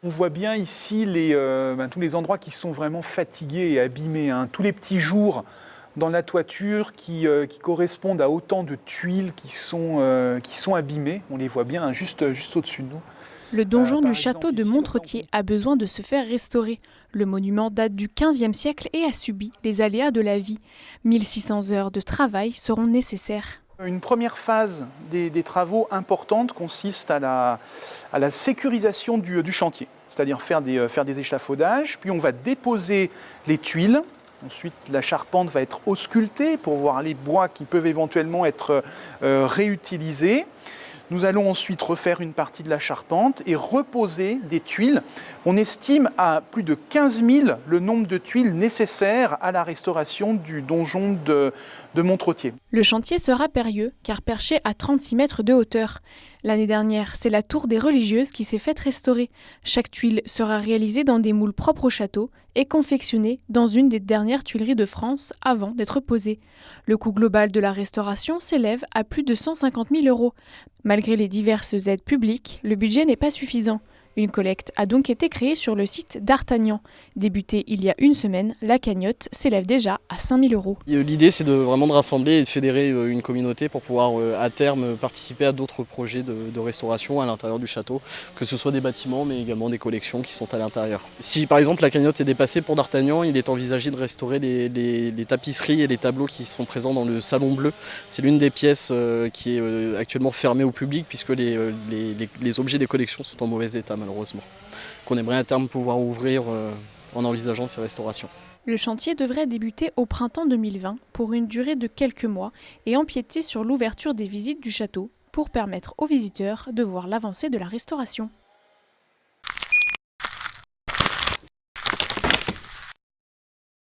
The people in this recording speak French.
On voit bien ici tous les endroits qui sont vraiment fatigués et abîmés, hein. Tous les petits jours dans la toiture qui correspondent à autant de tuiles qui sont abîmées. On les voit bien, hein, juste au-dessus de nous. Le donjon du Par château exemple, de ici, Montretier a besoin de se faire restaurer. Le monument date du XVe siècle et a subi les aléas de la vie. 1600 heures de travail seront nécessaires. Une première phase des travaux importantes consiste à la sécurisation du chantier, c'est-à-dire faire des échafaudages, puis on va déposer les tuiles. Ensuite, la charpente va être auscultée pour voir les bois qui peuvent éventuellement être réutilisés. Nous allons ensuite refaire une partie de la charpente et reposer des tuiles. On estime à plus de 15 000 le nombre de tuiles nécessaires à la restauration du donjon de Montretier. Le chantier sera périlleux car perché à 36 mètres de hauteur. L'année dernière, c'est la tour des religieuses qui s'est faite restaurer. Chaque tuile sera réalisée dans des moules propres au château et confectionnée dans une des dernières tuileries de France avant d'être posée. Le coût global de la restauration s'élève à plus de 150 000 €. Malgré les diverses aides publiques, le budget n'est pas suffisant. Une collecte a donc été créée sur le site d'Artagnan. Débutée il y a une semaine, la cagnotte s'élève déjà à 5 000 €. L'idée, c'est vraiment de rassembler et de fédérer une communauté pour pouvoir à terme participer à d'autres projets de restauration à l'intérieur du château, que ce soit des bâtiments mais également des collections qui sont à l'intérieur. Si par exemple la cagnotte est dépassée pour d'Artagnan, il est envisagé de restaurer les tapisseries et les tableaux qui sont présents dans le salon bleu. C'est l'une des pièces qui est actuellement fermée au public puisque les objets des collections sont en mauvais état malheureusement. Qu'on aimerait à terme pouvoir ouvrir en envisageant ces restaurations. Le chantier devrait débuter au printemps 2020 pour une durée de quelques mois et empiéter sur l'ouverture des visites du château pour permettre aux visiteurs de voir l'avancée de la restauration.